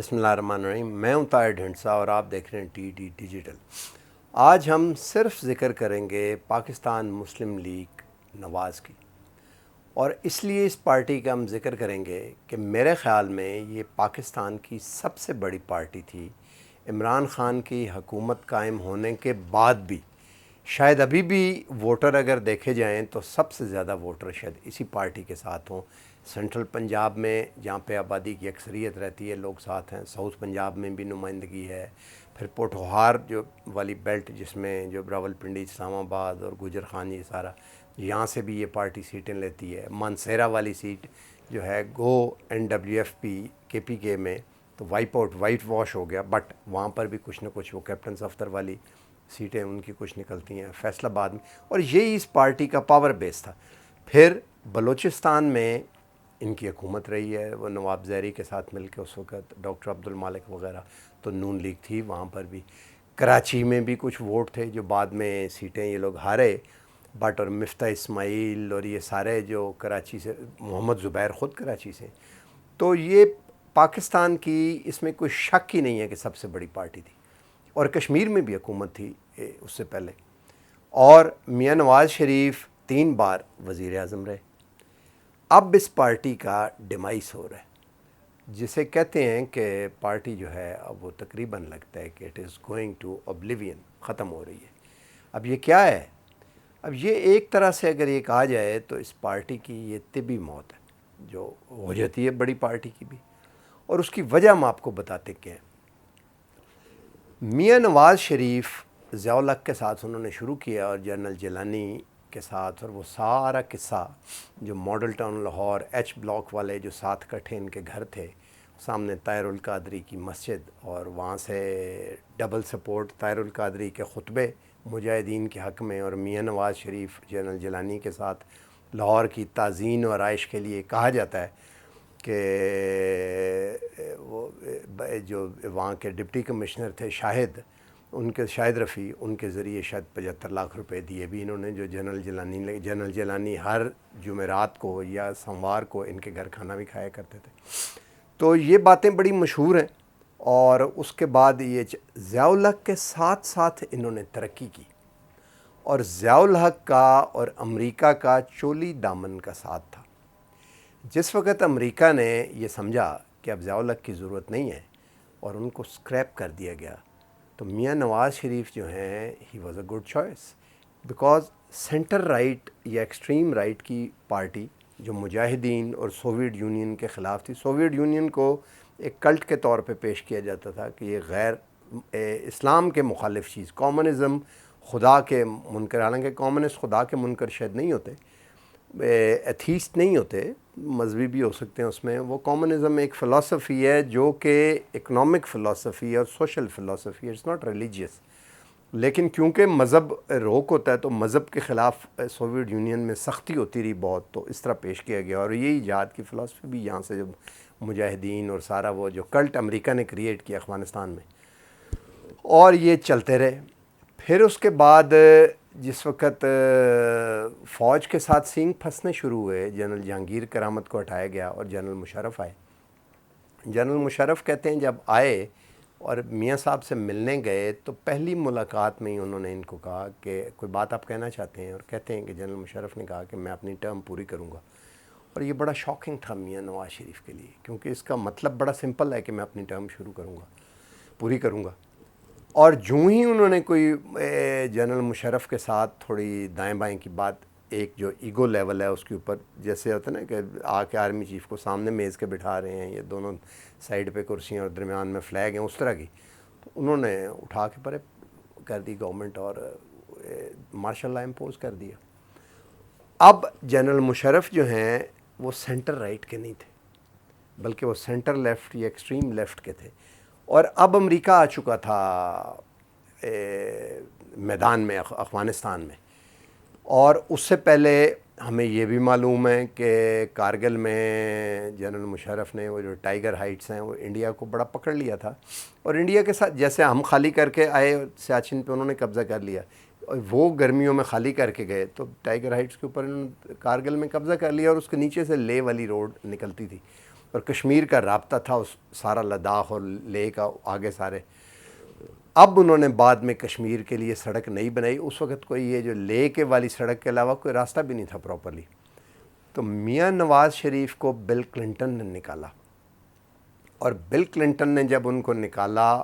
بسم اللہ الرحمن الرحیم۔ میں ہوں طاہر ڈھنڈسا اور آپ دیکھ رہے ہیں ٹی ڈی ڈیجیٹل۔ آج ہم صرف ذکر کریں گے پاکستان مسلم لیگ نواز کی، اور اس لیے اس پارٹی کا ہم ذکر کریں گے کہ میرے خیال میں یہ پاکستان کی سب سے بڑی پارٹی تھی۔ عمران خان کی حکومت قائم ہونے کے بعد بھی شاید ابھی بھی ووٹر اگر دیکھے جائیں تو سب سے زیادہ ووٹر شاید اسی پارٹی کے ساتھ ہوں۔ سینٹرل پنجاب میں جہاں پہ آبادی کی اکثریت رہتی ہے لوگ ساتھ ہیں، ساؤتھ پنجاب میں بھی نمائندگی ہے، پھر پوٹھوہار جو والی بیلٹ جس میں جو راولپنڈی، اسلام آباد اور گوجر خان یہ سارا، یہاں سے بھی یہ پارٹی سیٹیں لیتی ہے۔ مانسیرا والی سیٹ جو ہے گو NWFP KPK میں تو وائٹ واش ہو گیا، بٹ وہاں پر بھی کچھ نہ کچھ وہ کیپٹن صفدر والی سیٹیں ان کی کچھ نکلتی ہیں فیصل آباد میں، اور یہی اس پارٹی کا پاور بیس تھا۔ پھر بلوچستان میں ان کی حکومت رہی ہے، وہ نواب زہری کے ساتھ مل کے اس وقت ڈاکٹر عبد المالک وغیرہ، تو نون لیگ تھی وہاں پر بھی۔ کراچی میں بھی کچھ ووٹ تھے جو بعد میں سیٹیں یہ لوگ ہارے، بٹ اور مفتاح اسماعیل اور یہ سارے جو کراچی سے، محمد زبیر خود کراچی سے، تو یہ پاکستان کی اس میں کوئی شک ہی نہیں ہے کہ سب سے بڑی پارٹی تھی۔ اور کشمیر میں بھی حکومت تھی اس سے پہلے، اور میاں نواز شریف 3 بار وزیر اعظم رہے۔ اب اس پارٹی کا ڈیمائس ہو رہا ہے، جسے کہتے ہیں کہ پارٹی جو ہے اب وہ تقریباً لگتا ہے کہ it is going to oblivion, ختم ہو رہی ہے۔ اب یہ کیا ہے؟ اب یہ ایک طرح سے اگر یہ کہا جائے تو اس پارٹی کی یہ طبی موت ہے جو ہو جاتی ہے بڑی پارٹی کی بھی، اور اس کی وجہ ہم آپ کو بتاتے کیا ہیں۔ میاں نواز شریف ضیاء الحق کے ساتھ انہوں نے شروع کیا، اور جنرل جیلانی کے ساتھ، اور وہ سارا قصہ جو model town Lahore H block والے جو 7 کٹھے ان کے گھر تھے، سامنے طاہر القادری کی مسجد، اور وہاں سے ڈبل سپورٹ طاہر القادری کے خطبے مجاہدین کے حق میں، اور میاں نواز شریف جنرل جیلانی کے ساتھ لاہور کی تعزین و آرائش کے لیے کہا جاتا ہے کہ وہ جو وہاں کے ڈپٹی کمشنر تھے شاہد رفیع، ان کے ذریعے شاید 75 لاکھ روپے دیے بھی انہوں نے، جو جنرل جیلانی ہر جمعرات کو یا سوموار کو ان کے گھر کھانا بھی کھایا کرتے تھے۔ تو یہ باتیں بڑی مشہور ہیں، اور اس کے بعد یہ ضیاء الحق کے ساتھ ساتھ انہوں نے ترقی کی، اور ضیاء الحق کا اور امریکہ کا چولی دامن کا ساتھ تھا۔ جس وقت امریکہ نے یہ سمجھا کہ اب ضیاء الحق کی ضرورت نہیں ہے اور ان کو اسکریپ کر دیا گیا، تو میاں نواز شریف جو ہیں he was a good choice, because centre right یا ایکسٹریم رائٹ کی پارٹی جو مجاہدین اور سوویٹ یونین کے خلاف تھی۔ سوویٹ یونین کو ایک کلٹ کے طور پہ پیش کیا جاتا تھا کہ یہ غیر اسلام کے مخالف چیز، کامونزم خدا کے منکر، حالانکہ کامونسٹ خدا کے منکر شاید نہیں ہوتے، ایتھیسٹ نہیں ہوتے، مذہبی بھی ہو سکتے ہیں اس میں۔ وہ کامونزم ایک فلسفی ہے جو کہ اکنامک فلسفی ہے اور سوشل فلسفی ہے، اٹس ناٹ ریلیجیس، لیکن کیونکہ مذہب روک ہوتا ہے تو مذہب کے خلاف سوویٹ یونین میں سختی ہوتی رہی بہت، تو اس طرح پیش کیا گیا، اور یہی جہاد کی فلسفی بھی یہاں سے جو مجاہدین اور سارا وہ جو کلٹ امریکہ نے کریٹ کیا افغانستان میں، اور یہ چلتے رہے۔ پھر اس کے بعد جس وقت فوج کے ساتھ سینگ پھنسنے شروع ہوئے، جنرل جہانگیر کرامت کو ہٹایا گیا اور جنرل مشرف آئے۔ جنرل مشرف کہتے ہیں جب آئے اور میاں صاحب سے ملنے گئے تو پہلی ملاقات میں ہی انہوں نے ان کو کہا کہ کوئی بات آپ کہنا چاہتے ہیں، اور کہتے ہیں کہ جنرل مشرف نے کہا کہ میں اپنی ٹرم پوری کروں گا، اور یہ بڑا شاکنگ تھا میاں نواز شریف کے لیے، کیونکہ اس کا مطلب بڑا سمپل ہے کہ میں اپنی ٹرم پوری کروں گا۔ اور جو ہی انہوں نے کوئی جنرل مشرف کے ساتھ تھوڑی دائیں بائیں کی بات، ایک جو ایگو لیول ہے اس کے اوپر، جیسے ہوتا ہے نا کہ آ کے آرمی چیف کو سامنے میز کے بٹھا رہے ہیں، یہ دونوں سائڈ پہ کرسیاں اور درمیان میں فلیگ ہیں، اس طرح کی، تو انہوں نے اٹھا کے پرے کر دی گورنمنٹ اور مارشل لا امپوز کر دیا۔ اب جنرل مشرف جو ہیں وہ سینٹر رائٹ کے نہیں تھے، بلکہ وہ سینٹر لیفٹ یا ایکسٹریم لیفٹ کے تھے، اور اب امریکہ آ چکا تھا میدان میں افغانستان میں۔ اور اس سے پہلے ہمیں یہ بھی معلوم ہے کہ کارگل میں جنرل مشرف نے وہ جو ٹائیگر ہائٹس ہیں وہ انڈیا کو بڑا پکڑ لیا تھا، اور انڈیا کے ساتھ جیسے ہم خالی کر کے آئے سیاچن پہ انہوں نے قبضہ کر لیا، اور وہ گرمیوں میں خالی کر کے گئے تو ٹائیگر ہائٹس کے اوپر انہوں نے کارگل میں قبضہ کر لیا، اور اس کے نیچے سے لے والی روڈ نکلتی تھی، اور کشمیر کا رابطہ تھا اس سارا لداخ اور لے کا آگے سارے. اب انہوں نے بعد میں کشمیر کے لیے سڑک نہیں بنائی. اس وقت کوئی یہ جو لے کے والی سڑک کے علاوہ کوئی راستہ بھی نہیں تھا پراپرلی. تو میاں نواز شریف کو بل کلنٹن نے نکالا, اور بل کلنٹن نے جب ان کو نکالا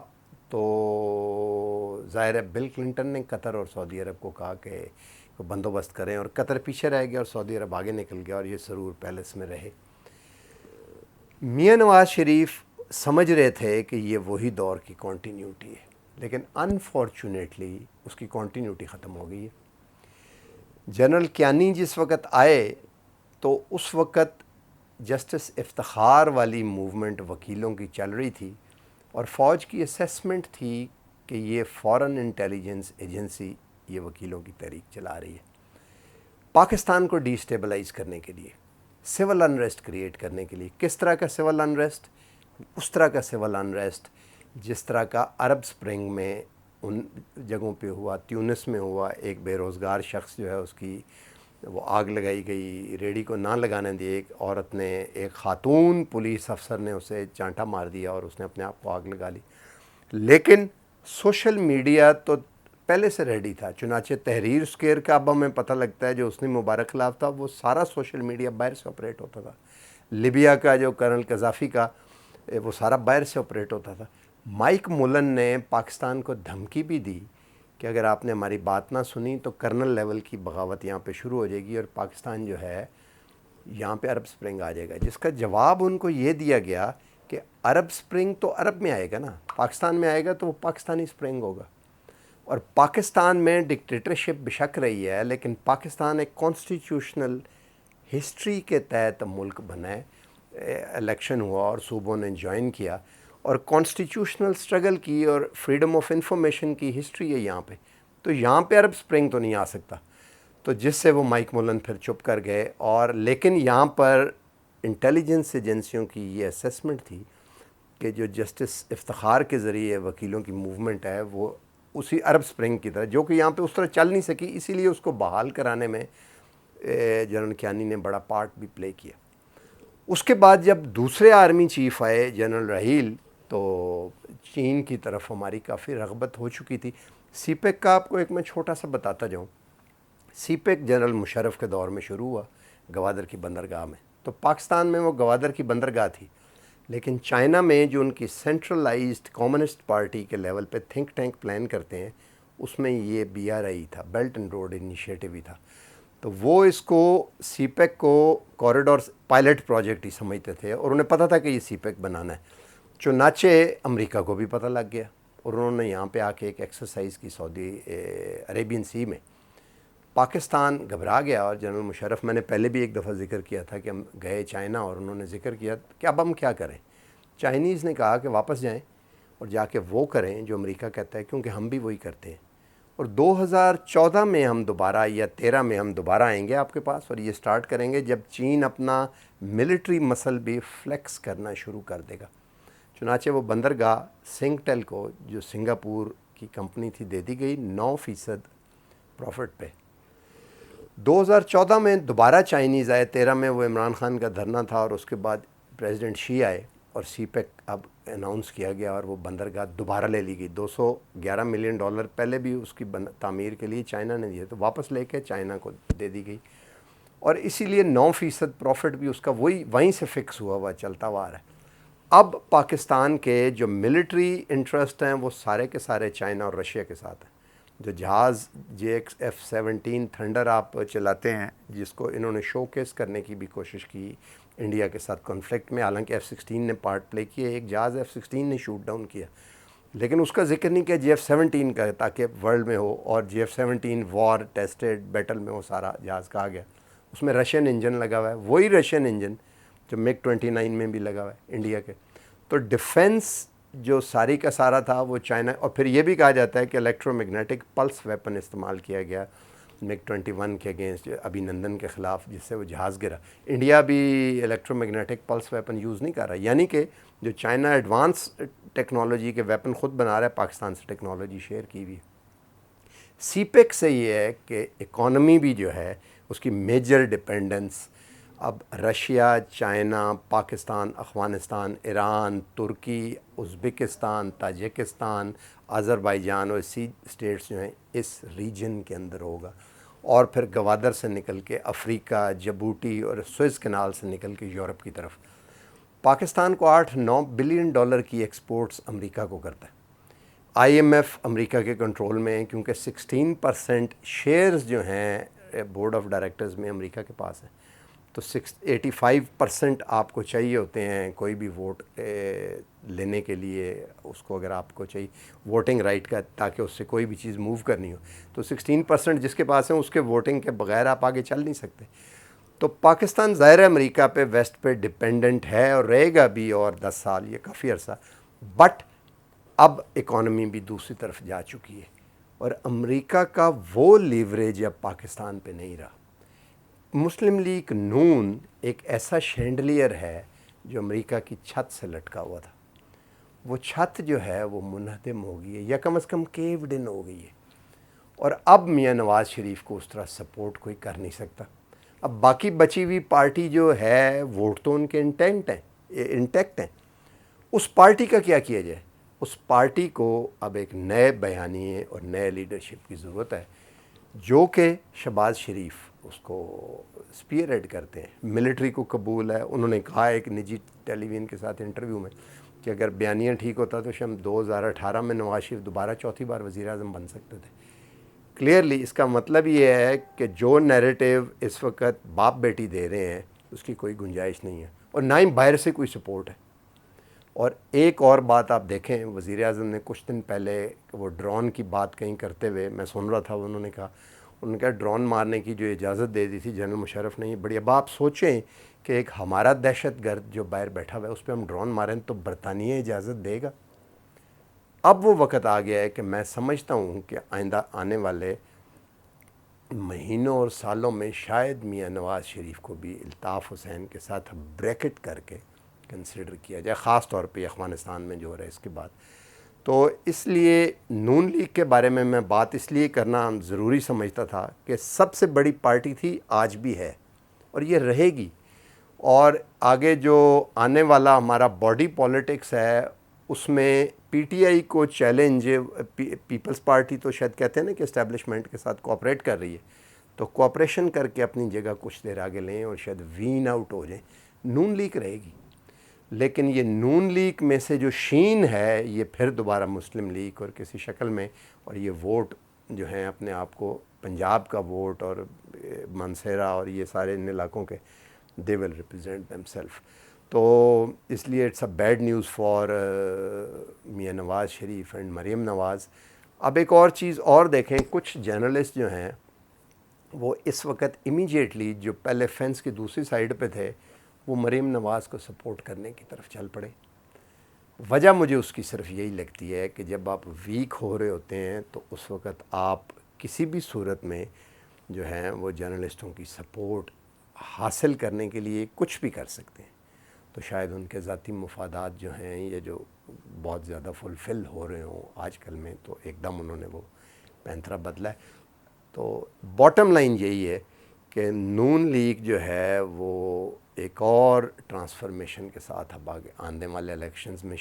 تو ظاہر ہے بل کلنٹن نے قطر اور سعودی عرب کو کہا کہ بندوبست کریں, اور قطر پیچھے رہ گیا اور سعودی عرب آگے نکل گیا اور یہ سرور پیلس میں رہے. میاں نواز شریف سمجھ رہے تھے کہ یہ وہی دور کی کنٹینیوٹی ہے, لیکن انفارچونیٹلی اس کی کنٹینیوٹی ختم ہو گئی ہے. جنرل کیانی جس وقت آئے تو اس وقت جسٹس افتخار والی موومنٹ وکیلوں کی چل رہی تھی, اور فوج کی اسیسمنٹ تھی کہ یہ فارن انٹیلیجنس ایجنسی یہ وکیلوں کی تحریک چلا رہی ہے پاکستان کو ڈی اسٹیبلائز کرنے کے لیے, سول انریسٹ کریٹ کرنے کے لیے. کس طرح کا سول انریسٹ؟ اس طرح کا سول انریسٹ جس طرح کا عرب سپرنگ میں ان جگہوں پہ ہوا, تیونس میں ہوا. ایک بے روزگار شخص جو ہے اس کی وہ آگ لگائی گئی, ریڑھی کو نہ لگانے دی ایک عورت نے, ایک خاتون پولیس افسر نے اسے چانٹا مار دیا اور اس نے اپنے آپ کو آگ لگا لی. لیکن سوشل میڈیا تو پہلے سے ریڈی تھا, چنانچہ تحریر اسکیئر کا اب ہمیں پتہ لگتا ہے جو حسنی مبارک خلاف تھا وہ سارا سوشل میڈیا باہر سے آپریٹ ہوتا تھا. لیبیا کا جو کرنل قذافی کا وہ سارا باہر سے آپریٹ ہوتا تھا. مائک مولن نے پاکستان کو دھمکی بھی دی کہ اگر آپ نے ہماری بات نہ سنی تو کرنل لیول کی بغاوت یہاں پہ شروع ہو جائے گی اور پاکستان جو ہے یہاں پہ عرب سپرنگ آ جائے گا. جس کا جواب ان کو یہ دیا گیا کہ عرب سپرنگ تو عرب میں آئے گا نا, پاکستان میں آئے گا تو وہ پاکستانی سپرنگ ہوگا. اور پاکستان میں ڈکٹیٹرشپ بشک رہی ہے, لیکن پاکستان ایک کانسٹیٹیوشنل ہسٹری کے تحت ملک بنا ہے. الیکشن ہوا اور صوبوں نے جوائن کیا اور کانسٹیٹیوشنل سٹرگل کی اور فریڈم آف انفارمیشن کی ہسٹری ہے یہاں پہ. تو یہاں پہ عرب سپرنگ تو نہیں آ سکتا, تو جس سے وہ مائک مولن پھر چپ کر گئے. اور لیکن یہاں پر انٹیلیجنس ایجنسیوں کی یہ اسیسمنٹ تھی کہ جو جسٹس افتخار کے ذریعے وکیلوں کی موومنٹ ہے وہ اسی عرب سپرنگ کی طرح, جو کہ یہاں پہ اس طرح چل نہیں سکی, اسی لیے اس کو بحال کرانے میں جنرل کیانی نے بڑا پارٹ بھی پلے کیا. اس کے بعد جب دوسرے آرمی چیف آئے جنرل رحیل تو چین کی طرف ہماری کافی رغبت ہو چکی تھی. سی پیک کا آپ کو ایک میں چھوٹا سا بتاتا جاؤں. سی پیک جنرل مشرف کے دور میں شروع ہوا گوادر کی بندرگاہ میں, تو پاکستان میں وہ گوادر کی بندرگاہ تھی, لیکن چائنا میں جو ان کی سینٹرلائزڈ کمیونسٹ پارٹی کے لیول پہ تھنک ٹینک پلان کرتے ہیں اس میں یہ BRI تھا, بیلٹ اینڈ روڈ انیشیٹو ہی تھا. تو وہ اس کو سی پیک کو کوریڈور پائلٹ پروجیکٹ ہی سمجھتے تھے اور انہیں پتہ تھا کہ یہ سی پیک بنانا ہے. چنانچہ امریکہ کو بھی پتہ لگ گیا اور انہوں نے یہاں پہ آ کے ایک ایکسرسائز کی سعودی عربین سی میں. پاکستان گھبرا گیا اور جنرل مشرف, میں نے پہلے بھی ایک دفعہ ذکر کیا تھا کہ ہم گئے چائنا اور انہوں نے ذکر کیا کہ اب ہم کیا کریں. چائنیز نے کہا کہ واپس جائیں اور جا کے وہ کریں جو امریکہ کہتا ہے, کیونکہ ہم بھی وہی کرتے ہیں. اور 2014 میں ہم دوبارہ یا 13 میں ہم دوبارہ آئیں گے آپ کے پاس اور یہ سٹارٹ کریں گے جب چین اپنا ملٹری مسل بھی فلیکس کرنا شروع کر دے گا. چنانچہ وہ بندرگاہ سنگٹیل کو جو سنگاپور کی کمپنی تھی دے دی گئی 9% پروفٹ پہ. 2014 میں دوبارہ چائنیز آئے, 13 میں وہ عمران خان کا دھرنا تھا اور اس کے بعد پریزیڈنٹ شی آئے اور سی پیک اب اناؤنس کیا گیا اور وہ بندرگاہ دوبارہ لے لی گئی. $211 ملین پہلے بھی اس کی تعمیر کے لیے چائنا نے دیے, تو واپس لے کے چائنا کو دے دی گئی. اور اسی لیے 9% پروفٹ بھی اس کا وہیں سے فکس ہوا ہوا چلتا ہوا آ رہا ہے. اب پاکستان کے جو ملٹری انٹرسٹ ہیں وہ سارے کے سارے چائنا اور رشیا کے ساتھ ہیں. جو جہاز F-17 تھنڈر آپ چلاتے ہیں جس کو انہوں نے شو کیس کرنے کی بھی کوشش کی انڈیا کے ساتھ کانفلکٹ میں, حالانکہ F-16 نے پارٹ پلے کیا, ایک جہاز F-16 نے شوٹ ڈاؤن کیا, لیکن اس کا ذکر نہیں کیا F-17 کا تاکہ ورلڈ میں ہو. اور F-17 وار ٹیسٹڈ بیٹل میں وہ سارا جہاز کہا گیا. اس میں رشین انجن لگا ہوا ہے, وہی رشین انجن جو MiG-29 میں بھی لگا ہوا ہے انڈیا کے. تو ڈیفنس جو ساری کا سارا تھا وہ چائنا. اور پھر یہ بھی کہا جاتا ہے کہ الیکٹرو میگنیٹک پلس ویپن استعمال کیا گیا MiG-21 کے اگینسٹ ابھی نندن کے خلاف, جس سے وہ جہاز گرا. انڈیا بھی electro magnetic plus weapon use نہیں کر رہا, یعنی کہ جو چائنا ایڈوانس ٹیکنالوجی کے ویپن خود بنا رہا ہے, پاکستان سے ٹیکنالوجی شیئر کی ہوئی ہے. سی پیک سے یہ ہے کہ اکانومی بھی جو ہے اس کی میجر ڈپینڈنس اب رشیا، چائنا، پاکستان، افغانستان، ایران، ترکی، ازبکستان، تاجکستان، آذربائیجان اور اسی اسٹیٹس جو ہیں اس ریجن کے اندر ہوگا، اور پھر گوادر سے نکل کے افریقہ، جبوٹی اور سوئز کینال سے نکل کے یورپ کی طرف۔ پاکستان کو 8-9 بلین ڈالر کی ایکسپورٹس امریکہ کو کرتا ہے۔ آئی ایم ایف امریکہ کے کنٹرول میں ہے، کیونکہ 16% شیئرز جو ہیں بورڈ آف ڈائریکٹرز میں امریکہ کے پاس ہیں، تو 85% آپ کو چاہیے ہوتے ہیں کوئی بھی ووٹ لینے کے لیے، اس کو اگر آپ کو چاہیے ووٹنگ رائٹ کا، تاکہ اس سے کوئی بھی چیز موو کرنی ہو، تو 16% جس کے پاس ہیں اس کے ووٹنگ کے بغیر آپ آگے چل نہیں سکتے۔ تو پاکستان ظاہر امریکہ پہ، ویسٹ پہ ڈیپینڈنٹ ہے اور رہے گا بھی، اور 10 سال، یہ کافی عرصہ، بٹ اب اکانومی بھی دوسری طرف جا چکی ہے، اور امریکہ کا وہ لیوریج اب پاکستان پہ نہیں رہا۔ مسلم لیگ نون ایک ایسا شینڈلیئر ہے جو امریکہ کی چھت سے لٹکا ہوا تھا، وہ چھت جو ہے وہ منہدم ہو گئی ہے، یا کم از کم کیوڈ ان ہو گئی ہے، اور اب میاں نواز شریف کو اس طرح سپورٹ کوئی کر نہیں سکتا۔ اب باقی بچی ہوئی پارٹی جو ہے، ووٹ تو ان کے انٹیکٹ ہیں، اس پارٹی کا کیا کیا جائے؟ اس پارٹی کو اب ایک نئے بیانیے اور نئے لیڈرشپ کی ضرورت ہے، جو کہ شہباز شریف اس کو اسپیئر ہیڈ کرتے ہیں، ملٹری کو قبول ہے۔ انہوں نے کہا ایک نجی ٹیلی ویژن کے ساتھ انٹرویو میں کہ اگر بیانیہ ٹھیک ہوتا تو شاید 2018 میں نواز شریف دوبارہ چوتھی بار وزیر اعظم بن سکتے تھے۔ کلیئرلی اس کا مطلب یہ ہے کہ جو نیریٹیو اس وقت باپ بیٹی دے رہے ہیں اس کی کوئی گنجائش نہیں ہے، اور نہ ہی باہر سے کوئی سپورٹ ہے۔ اور ایک اور بات آپ دیکھیں، وزیر اعظم نے کچھ دن پہلے وہ ڈرون کی بات کہیں کرتے ہوئے میں سن رہا تھا، انہوں نے کہا ڈرون مارنے کی جو اجازت دے دی تھی جنرل مشرف نے، یہ بڑی، اب آپ سوچیں کہ ایک ہمارا دہشت گرد جو باہر بیٹھا ہوا ہے اس پہ ہم ڈرون ماریں تو برطانیہ اجازت دے گا؟ اب وہ وقت آ گیا ہے کہ میں سمجھتا ہوں کہ آئندہ آنے والے مہینوں اور سالوں میں شاید میاں نواز شریف کو بھی الطاف حسین کے ساتھ بریکٹ کر کے کنسیڈر کیا جائے، خاص طور پہ افغانستان میں جو ہو رہا ہے اس کے بعد۔ تو اس لیے نون لیگ کے بارے میں بات اس لیے کرنا ضروری سمجھتا تھا کہ سب سے بڑی پارٹی تھی، آج بھی ہے، اور یہ رہے گی، اور آگے جو آنے والا ہمارا باڈی پالیٹکس ہے اس میں پی ٹی آئی کو چیلنج، پیپلز پارٹی تو شاید کہتے ہیں نا کہ اسٹیبلشمنٹ کے ساتھ کوآپریٹ کر رہی ہے، تو کوآپریشن کر کے اپنی جگہ کچھ دیر آگے لیں اور شاید وین آؤٹ ہو جائیں۔ نون لیگ رہے گی، لیکن یہ نون لیگ میں سے جو شین ہے یہ پھر دوبارہ مسلم لیگ اور کسی شکل میں، اور یہ ووٹ جو ہیں اپنے آپ کو پنجاب کا ووٹ اور منصیرہ اور یہ سارے ان علاقوں کے، they will represent them self. تو اس لیے it's a bad news for Mian Nawaz Sharif and Maryam Nawaz. اب ایک اور چیز اور دیکھیں، کچھ جرنلسٹ جو ہیں وہ اس وقت امیجیٹلی جو پہلے فینس کی دوسری سائیڈ پہ تھے وہ مریم نواز کو سپورٹ کرنے کی طرف چل پڑے۔ وجہ مجھے اس کی صرف یہی لگتی ہے کہ جب آپ ویک ہو رہے ہوتے ہیں تو اس وقت آپ کسی بھی صورت میں جو ہیں وہ جرنلسٹوں کی سپورٹ حاصل کرنے کے لیے کچھ بھی کر سکتے ہیں، تو شاید ان کے ذاتی مفادات جو ہیں یہ جو بہت زیادہ فلفل ہو رہے ہوں آج کل میں، تو ایک دم انہوں نے وہ پینترا بدلا ہے۔ تو باٹم لائن یہی ہے کہ نون لیگ جو ہے وہ ایک اور ٹرانسفارمیشن کے ساتھ اب آگے آنے والے الیکشنز میں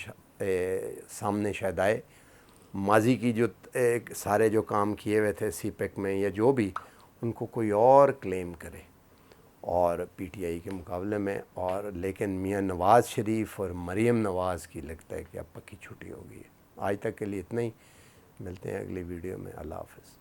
سامنے شاید آئے۔ ماضی کی جو سارے جو کام کیے ہوئے تھے سی پیک میں یا جو بھی، ان کو کوئی اور کلیم کرے اور پی ٹی آئی کے مقابلے میں، اور لیکن میاں نواز شریف اور مریم نواز کی لگتا ہے کہ اب پکی چھٹی ہو گئی ہے۔ آج تک کے لیے اتنا ہی، ملتے ہیں اگلی ویڈیو میں، اللہ حافظ۔